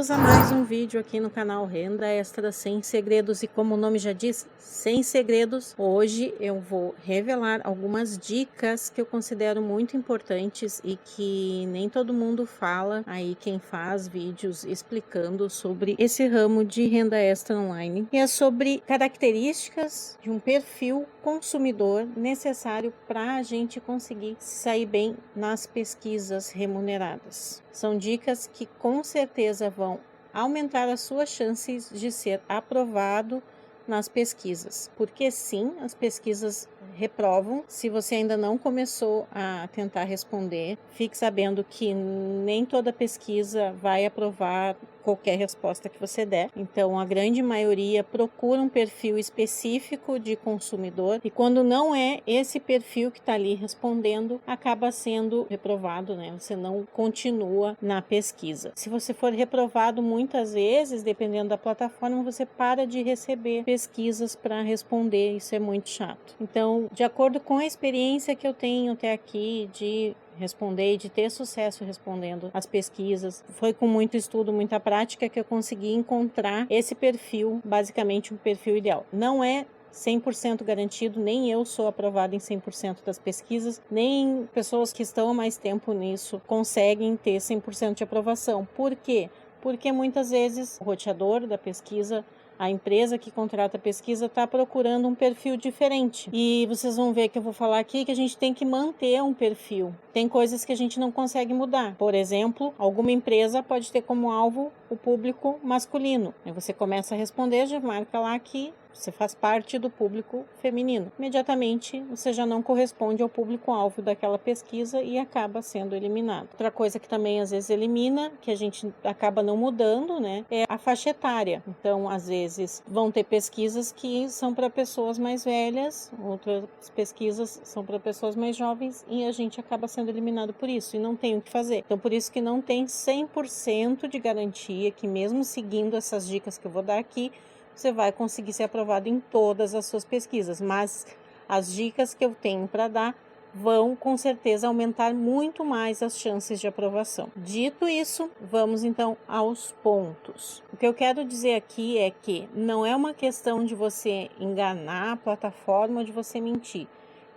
Bem-vindos a mais um vídeo aqui no canal Renda Extra Sem Segredos, e como o nome já diz, sem segredos. Hoje eu vou revelar algumas dicas que eu considero muito importantes e que nem todo mundo fala aí, quem faz vídeos explicando sobre esse ramo de renda extra online. E é sobre características de um perfil consumidor necessário para a gente conseguir sair bem nas pesquisas remuneradas. São dicas que com certeza vão aumentar as suas chances de ser aprovado nas pesquisas, porque sim, as pesquisas reprovam. Se você ainda não começou a tentar responder, fique sabendo que nem toda pesquisa vai aprovar qualquer resposta que você der. Então, a grande maioria procura um perfil específico de consumidor, e quando não é esse perfil que está ali respondendo, acaba sendo reprovado, né? Você não continua na pesquisa. Se você for reprovado muitas vezes, dependendo da plataforma, você para de receber pesquisas para responder. Isso é muito chato. Então, de acordo com a experiência que eu tenho até aqui de responder, de ter sucesso respondendo as pesquisas, foi com muito estudo, muita prática que eu consegui encontrar esse perfil, basicamente um perfil ideal. Não é 100% garantido, nem eu sou aprovada em 100% das pesquisas, nem pessoas que estão há mais tempo nisso conseguem ter 100% de aprovação. Por quê? Porque muitas vezes o roteador da pesquisa, a empresa que contrata a pesquisa, está procurando um perfil diferente. E vocês vão ver que eu vou falar aqui que a gente tem que manter um perfil. Tem coisas que a gente não consegue mudar. Por exemplo, alguma empresa pode ter como alvo o público masculino. Aí você começa a responder, já marca lá que você faz parte do público feminino. Imediatamente você já não corresponde ao público-alvo daquela pesquisa e acaba sendo eliminado. Outra coisa que também às vezes elimina, que a gente acaba não mudando, né, é a faixa etária. Então, às vezes, vão ter pesquisas que são para pessoas mais velhas, outras pesquisas são para pessoas mais jovens, e a gente acaba sendo eliminado por isso, e não tem o que fazer. Então, por isso que não tem 100% de garantia que, mesmo seguindo essas dicas que eu vou dar aqui, você vai conseguir ser aprovado em todas as suas pesquisas, mas as dicas que eu tenho para dar vão com certeza aumentar muito mais as chances de aprovação. Dito isso, vamos então aos pontos. O que eu quero dizer aqui é que não é uma questão de você enganar a plataforma ou de você mentir.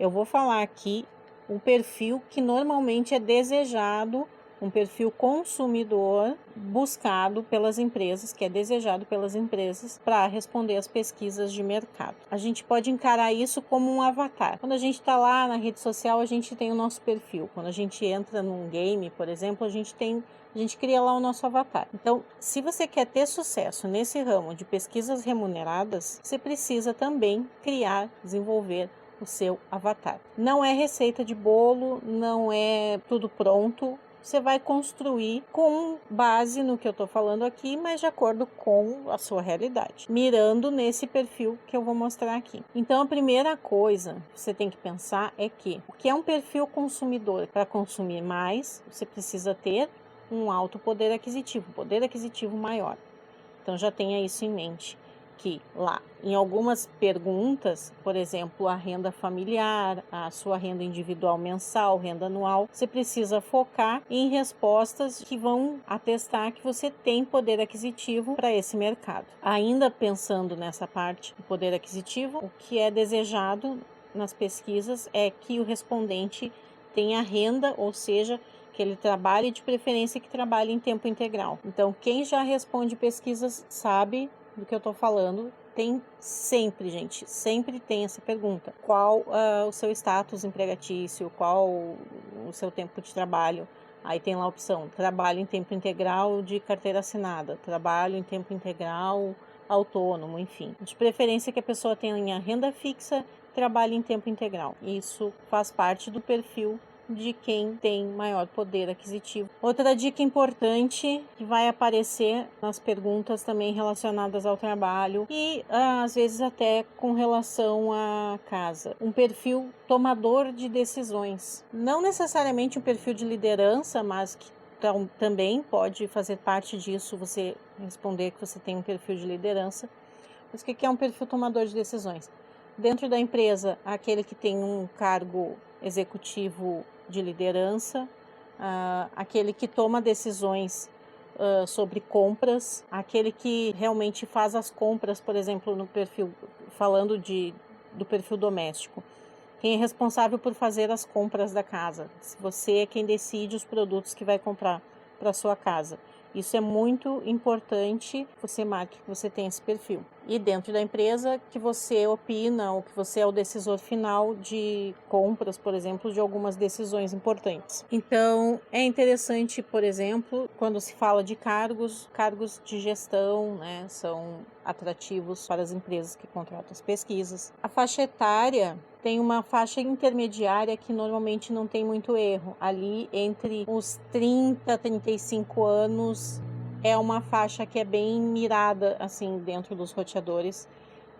Eu vou falar aqui um perfil que normalmente é desejado, um perfil consumidor buscado pelas empresas, que é desejado pelas empresas para responder às pesquisas de mercado. A gente pode encarar isso como um avatar. Quando a gente está lá na rede social, a gente tem o nosso perfil. Quando a gente entra num game, por exemplo, a gente cria lá o nosso avatar. Então, se você quer ter sucesso nesse ramo de pesquisas remuneradas, você precisa também desenvolver o seu avatar. Não é receita de bolo, não é tudo pronto. Você vai construir com base no que eu estou falando aqui, mas de acordo com a sua realidade, mirando nesse perfil que eu vou mostrar aqui. Então, a primeira coisa que você tem que pensar é que o que é um perfil consumidor? Para consumir mais, você precisa ter um alto poder aquisitivo maior. Então, já tenha isso em mente. Que lá, em algumas perguntas, por exemplo, a renda familiar, a sua renda individual mensal, renda anual, você precisa focar em respostas que vão atestar que você tem poder aquisitivo para esse mercado. Ainda pensando nessa parte do poder aquisitivo, o que é desejado nas pesquisas é que o respondente tenha renda, ou seja, que ele trabalhe, de preferência que trabalhe em tempo integral. Então, quem já responde pesquisas sabe do que eu estou falando. Tem sempre, gente, sempre tem essa pergunta: qual o seu status empregatício, qual o seu tempo de trabalho? Aí tem lá a opção: trabalho em tempo integral de carteira assinada, trabalho em tempo integral autônomo, enfim. De preferência que a pessoa tenha renda fixa, trabalhe em tempo integral. Isso faz parte do perfil de quem tem maior poder aquisitivo. Outra dica importante que vai aparecer nas perguntas também relacionadas ao trabalho e às vezes até com relação à casa: um perfil tomador de decisões. Não necessariamente um perfil de liderança, mas que também pode fazer parte disso, você responder que você tem um perfil de liderança. Mas o que é um perfil tomador de decisões? Dentro da empresa, aquele que tem um cargo executivo de liderança, aquele que toma decisões sobre compras, aquele que realmente faz as compras, por exemplo, no perfil, falando do perfil doméstico. Quem é responsável por fazer as compras da casa? Se você é quem decide os produtos que vai comprar para sua casa. Isso é muito importante, você marque que você tem esse perfil. E dentro da empresa, que você opina ou que você é o decisor final de compras, por exemplo, de algumas decisões importantes. Então, é interessante, por exemplo, quando se fala de cargos de gestão, né, são atrativos para as empresas que contratam as pesquisas. A faixa etária tem uma faixa intermediária que normalmente não tem muito erro. Ali entre os 30 e 35 anos é uma faixa que é bem mirada assim dentro dos roteadores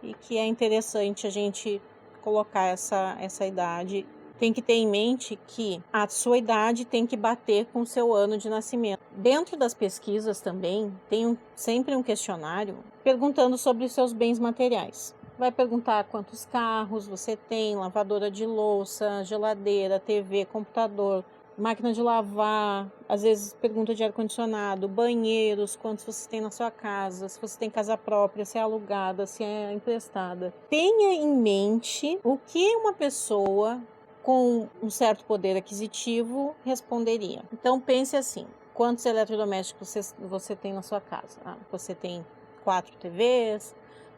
e que é interessante a gente colocar essa idade. Tem que ter em mente que a sua idade tem que bater com o seu ano de nascimento. Dentro das pesquisas também tem sempre um questionário perguntando sobre os seus bens materiais. Vai perguntar quantos carros você tem, lavadora de louça, geladeira, TV, computador, máquina de lavar, às vezes pergunta de ar-condicionado, banheiros, quantos você tem na sua casa, se você tem casa própria, se é alugada, se é emprestada. Tenha em mente o que uma pessoa com um certo poder aquisitivo responderia. Então pense assim, quantos eletrodomésticos você tem na sua casa? Você tem 4 TVs,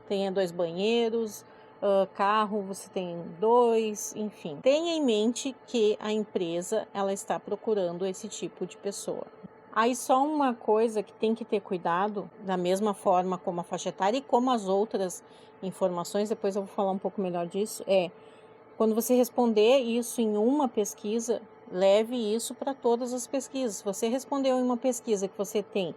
tem 2 banheiros, carro você tem 2, enfim. Tenha em mente que a empresa ela está procurando esse tipo de pessoa. Aí só uma coisa que tem que ter cuidado, da mesma forma como a faixa etária e como as outras informações, depois eu vou falar um pouco melhor disso, quando você responder isso em uma pesquisa, leve isso para todas as pesquisas. Se você respondeu em uma pesquisa que você tem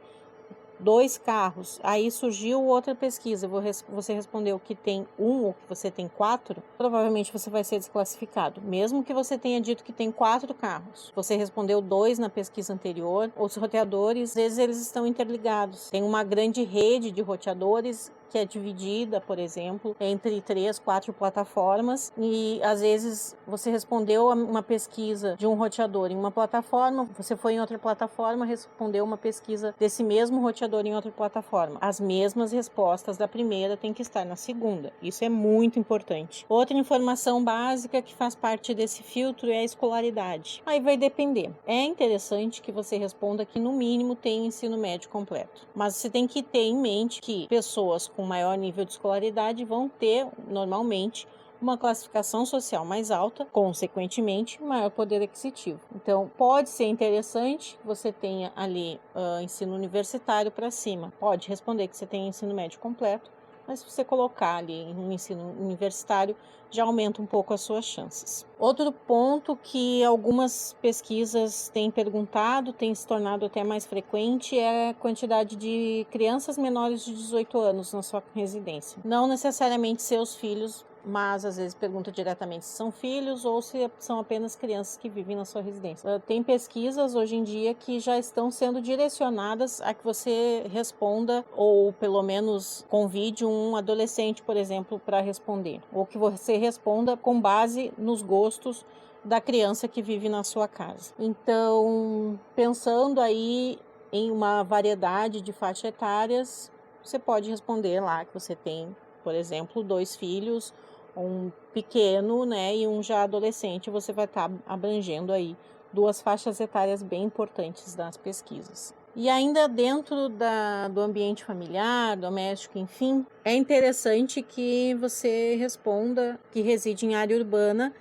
2 carros, aí surgiu outra pesquisa, você respondeu que tem 1 ou que você tem 4, provavelmente você vai ser desclassificado. Mesmo que você tenha dito que tem 4 carros, você respondeu 2 na pesquisa anterior, os roteadores, às vezes eles estão interligados. Tem uma grande rede de roteadores que é dividida, por exemplo, entre 3, 4 plataformas e às vezes você respondeu a uma pesquisa de um roteador em uma plataforma, você foi em outra plataforma, respondeu uma pesquisa desse mesmo roteador em outra plataforma. As mesmas respostas da primeira tem que estar na segunda. Isso é muito importante. Outra informação básica que faz parte desse filtro é a escolaridade. Aí vai depender. É interessante que você responda que no mínimo tem ensino médio completo. Mas você tem que ter em mente que pessoas com maior nível de escolaridade vão ter, normalmente, uma classificação social mais alta, consequentemente, maior poder aquisitivo. Então, pode ser interessante que você tenha ali ensino universitário para cima. Pode responder que você tem ensino médio completo, mas se você colocar ali um ensino universitário, já aumenta um pouco as suas chances. Outro ponto que algumas pesquisas têm perguntado, tem se tornado até mais frequente, é a quantidade de crianças menores de 18 anos na sua residência. Não necessariamente seus filhos, mas às vezes pergunta diretamente se são filhos ou se são apenas crianças que vivem na sua residência. Tem pesquisas hoje em dia que já estão sendo direcionadas a que você responda ou pelo menos convide um adolescente, por exemplo, para responder, ou que você responda com base nos gostos da criança que vive na sua casa. Então, pensando aí em uma variedade de faixas etárias, você pode responder lá que você tem, por exemplo, 2 filhos, um pequeno, né, e um já adolescente. Você vai estar abrangendo aí 2 faixas etárias bem importantes das pesquisas. E ainda dentro do ambiente familiar, doméstico, enfim, é interessante que você responda que reside em área urbana,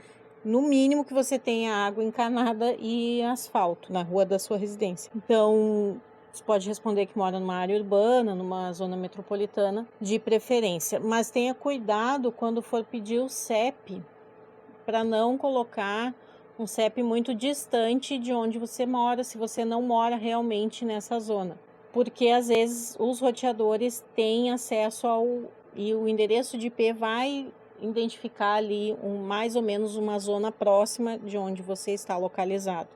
no mínimo que você tenha água encanada e asfalto na rua da sua residência. Então, você pode responder que mora numa área urbana, numa zona metropolitana, de preferência. Mas tenha cuidado quando for pedir o CEP, para não colocar um CEP muito distante de onde você mora, se você não mora realmente nessa zona. Porque às vezes os roteadores têm acesso e o endereço de IP vai identificar ali mais ou menos uma zona próxima de onde você está localizado.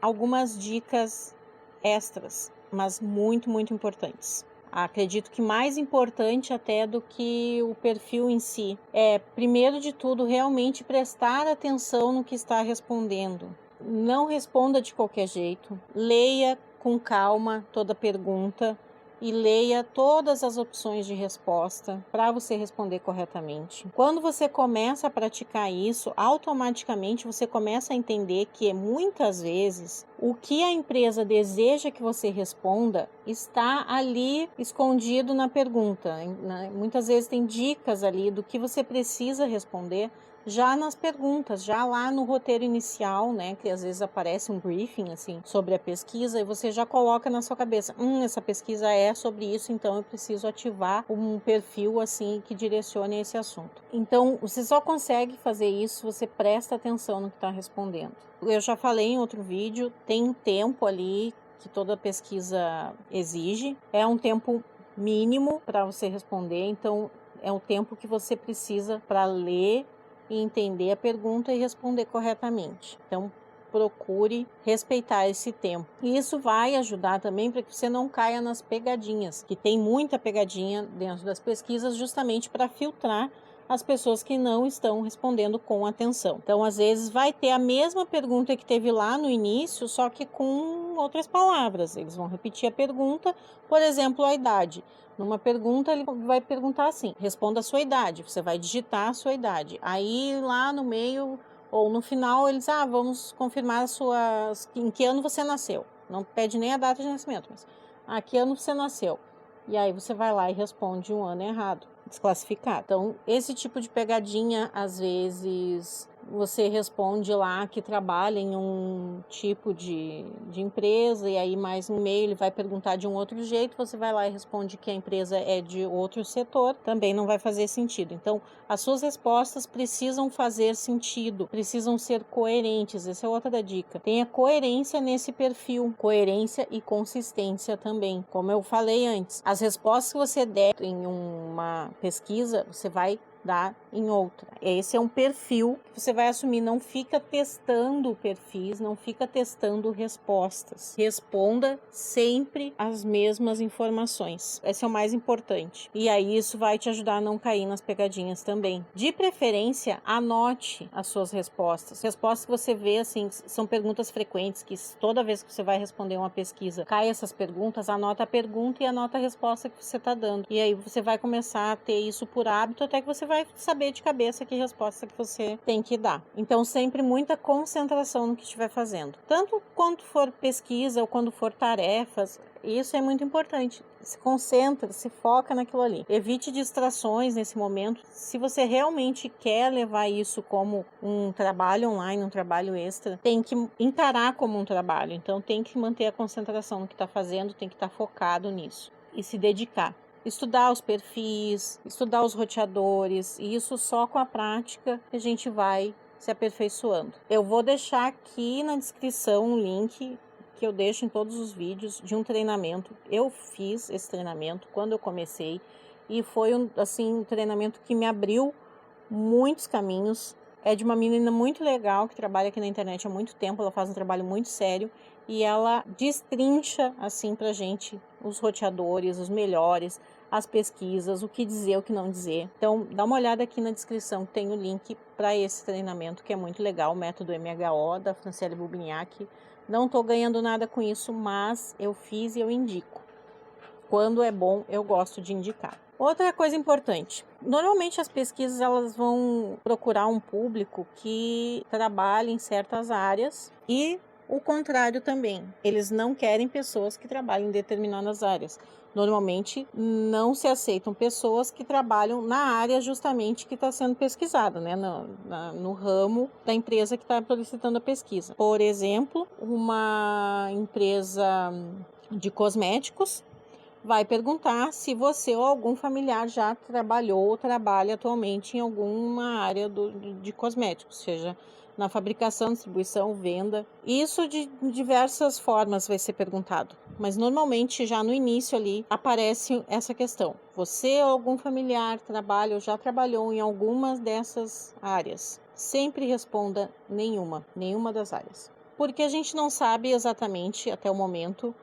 Algumas dicas extras, mas muito, muito importantes. Acredito que mais importante até do que o perfil em si é, primeiro de tudo, realmente prestar atenção no que está respondendo. Não responda de qualquer jeito, leia com calma toda a pergunta e leia todas as opções de resposta para você responder corretamente. Quando você começa a praticar isso, automaticamente você começa a entender que muitas vezes o que a empresa deseja que você responda está ali escondido na pergunta. Muitas vezes tem dicas ali do que você precisa responder já nas perguntas, já lá no roteiro inicial, né, que às vezes aparece um briefing assim sobre a pesquisa e você já coloca na sua cabeça, essa pesquisa é sobre isso, então eu preciso ativar um perfil assim que direcione esse assunto. Então, você só consegue fazer isso se você presta atenção no que está respondendo. Eu já falei em outro vídeo, tem um tempo ali que toda pesquisa exige, é um tempo mínimo para você responder, então é o tempo que você precisa para ler e entender a pergunta e responder corretamente. Então, procure respeitar esse tempo. E isso vai ajudar também para que você não caia nas pegadinhas, que tem muita pegadinha dentro das pesquisas justamente para filtrar as pessoas que não estão respondendo com atenção. Então, às vezes, vai ter a mesma pergunta que teve lá no início, só que com outras palavras. Eles vão repetir a pergunta, por exemplo, a idade. Numa pergunta, ele vai perguntar assim, responda a sua idade. Você vai digitar a sua idade. Aí, lá no meio ou no final, eles, vamos confirmar em que ano você nasceu. Não pede nem a data de nascimento, mas que ano você nasceu. E aí você vai lá e responde um ano errado, desclassificado. Então, esse tipo de pegadinha, às vezes, você responde lá que trabalha em um tipo de empresa, e aí mais no meio ele vai perguntar de um outro jeito, você vai lá e responde que a empresa é de outro setor, também não vai fazer sentido. Então, as suas respostas precisam fazer sentido, precisam ser coerentes, essa é outra dica. Tenha coerência nesse perfil, coerência e consistência também. Como eu falei antes, as respostas que você der em uma pesquisa, você vai dar em outra. Esse é um perfil que você vai assumir, não fica testando perfis, não fica testando respostas. Responda sempre as mesmas informações. Esse é o mais importante. E aí isso vai te ajudar a não cair nas pegadinhas também. De preferência, anote as suas respostas. Respostas que você vê, assim, são perguntas frequentes, que toda vez que você vai responder uma pesquisa, cai essas perguntas, anota a pergunta e anota a resposta que você está dando. E aí você vai começar a ter isso por hábito, até que você vai saber de cabeça que resposta que você tem que dar. Então, sempre muita concentração no que estiver fazendo. Tanto quanto for pesquisa ou quando for tarefas, isso é muito importante. Se concentra, se foca naquilo ali. Evite distrações nesse momento. Se você realmente quer levar isso como um trabalho online, um trabalho extra, tem que encarar como um trabalho. Então, tem que manter a concentração no que está fazendo, tem que estar focado nisso e se dedicar. Estudar os perfis, estudar os roteadores, e isso só com a prática que a gente vai se aperfeiçoando. Eu vou deixar aqui na descrição um link que eu deixo em todos os vídeos de um treinamento. Eu fiz esse treinamento quando eu comecei e foi um treinamento que me abriu muitos caminhos. É de uma menina muito legal que trabalha aqui na internet há muito tempo, ela faz um trabalho muito sério e ela destrincha assim pra gente os roteadores, os melhores, as pesquisas, o que dizer, o que não dizer. Então, dá uma olhada aqui na descrição, tem o link para esse treinamento que é muito legal, o método MHO da Franciele Bubniak. Não estou ganhando nada com isso, mas eu fiz e eu indico. Quando é bom, eu gosto de indicar. Outra coisa importante, normalmente as pesquisas elas vão procurar um público que trabalha em certas áreas e o contrário também. Eles não querem pessoas que trabalhem em determinadas áreas. Normalmente não se aceitam pessoas que trabalham na área justamente que está sendo pesquisada, né? No ramo da empresa que está solicitando a pesquisa. Por exemplo, uma empresa de cosméticos vai perguntar se você ou algum familiar já trabalhou ou trabalha atualmente em alguma área de cosméticos, seja na fabricação, distribuição, venda. Isso de diversas formas vai ser perguntado, mas normalmente já no início ali aparece essa questão. Você ou algum familiar trabalha ou já trabalhou em algumas dessas áreas? Sempre responda nenhuma das áreas. Porque a gente não sabe exatamente até o momento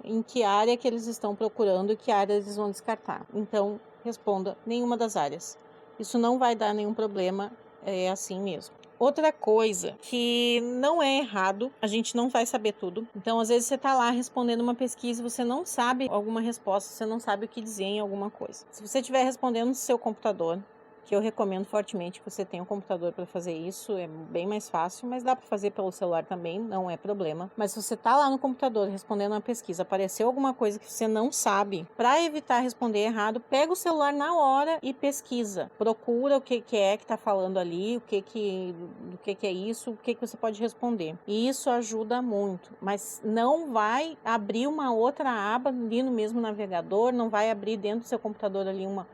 em que área que eles estão procurando e que área eles vão descartar. Então, responda nenhuma das áreas. Isso não vai dar nenhum problema, é assim mesmo. Outra coisa que não é errado, a gente não vai saber tudo. Então, às vezes você tá lá respondendo uma pesquisa e você não sabe alguma resposta, você não sabe o que dizer em alguma coisa. Se você estiver respondendo no seu computador, que eu recomendo fortemente que você tenha um computador para fazer isso, é bem mais fácil, mas dá para fazer pelo celular também, não é problema. Mas se você tá lá no computador respondendo uma pesquisa, apareceu alguma coisa que você não sabe, para evitar responder errado, pega o celular na hora e pesquisa. Procura o que é que tá falando ali, do que é isso, o que você pode responder. E isso ajuda muito, mas não vai abrir uma outra aba ali no mesmo navegador, não vai abrir dentro do seu computador ali uma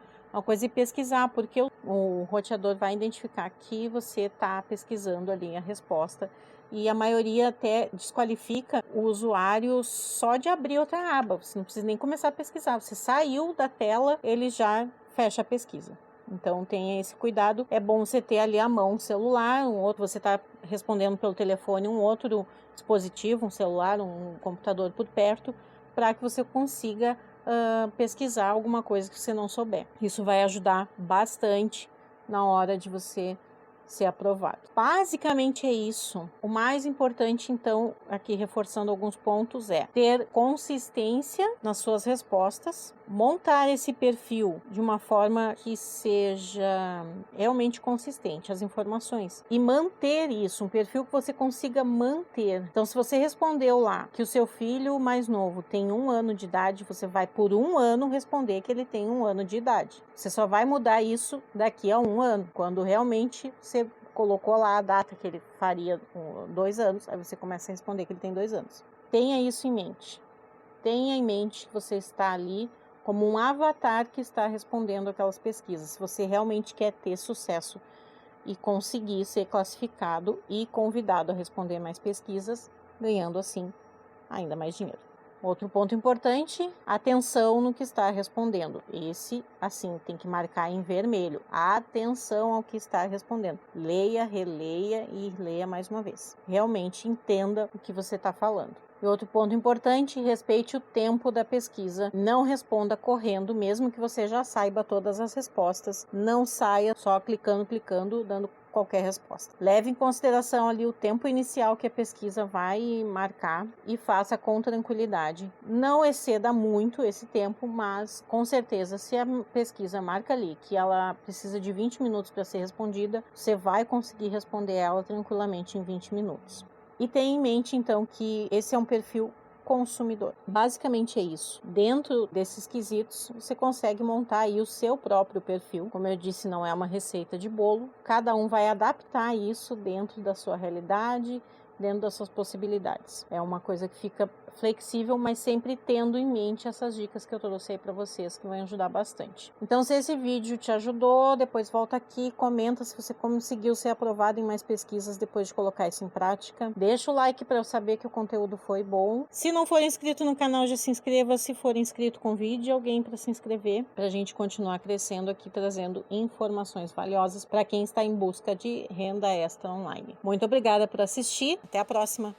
coisa e pesquisar, porque o roteador vai identificar que você está pesquisando ali a resposta, e a maioria até desqualifica o usuário só de abrir outra aba. Você não precisa nem começar a pesquisar, você saiu da tela, ele já fecha a pesquisa. Então tenha esse cuidado. É bom você ter ali à mão um celular, você está respondendo pelo telefone, um outro dispositivo, um celular, um computador por perto, para que você consiga pesquisar alguma coisa que você não souber. Isso vai ajudar bastante na hora de você ser aprovado. Basicamente é isso. O mais importante, então, aqui reforçando alguns pontos, é ter consistência nas suas respostas, montar esse perfil de uma forma que seja realmente consistente as informações e manter isso, um perfil que você consiga manter. Então, se você respondeu lá que o seu filho mais novo tem 1 ano de idade, você vai por 1 ano responder que ele tem 1 ano de idade. Você só vai mudar isso daqui a 1 ano, quando realmente você colocou lá a data que ele faria 2 anos, aí você começa a responder que ele tem 2 anos. Tenha isso em mente. Tenha em mente que você está ali como um avatar que está respondendo aquelas pesquisas. Se você realmente quer ter sucesso e conseguir ser classificado e convidado a responder mais pesquisas, ganhando assim ainda mais dinheiro. Outro ponto importante, atenção no que está respondendo. Esse, assim, tem que marcar em vermelho. Atenção ao que está respondendo. Leia, releia e leia mais uma vez. Realmente entenda o que você está falando. E outro ponto importante, respeite o tempo da pesquisa. Não responda correndo, mesmo que você já saiba todas as respostas. Não saia só clicando, dando qualquer resposta. Leve em consideração ali o tempo inicial que a pesquisa vai marcar e faça com tranquilidade. Não exceda muito esse tempo, mas com certeza, se a pesquisa marca ali que ela precisa de 20 minutos para ser respondida, você vai conseguir responder ela tranquilamente em 20 minutos. E tenha em mente, então, que esse é um perfil consumidor. Basicamente é isso. Dentro desses quesitos, você consegue montar aí o seu próprio perfil. Como eu disse, não é uma receita de bolo. Cada um vai adaptar isso dentro da sua realidade, dentro das suas possibilidades. É uma coisa que fica flexível, mas sempre tendo em mente essas dicas que eu trouxe aí para vocês, que vai ajudar bastante. Então, se esse vídeo te ajudou, depois volta aqui, comenta se você conseguiu ser aprovado em mais pesquisas depois de colocar isso em prática. Deixa o like para eu saber que o conteúdo foi bom. Se não for inscrito no canal, já se inscreva. Se for inscrito, convide alguém para se inscrever, para a gente continuar crescendo aqui, trazendo informações valiosas para quem está em busca de renda extra online. Muito obrigada por assistir. Até a próxima!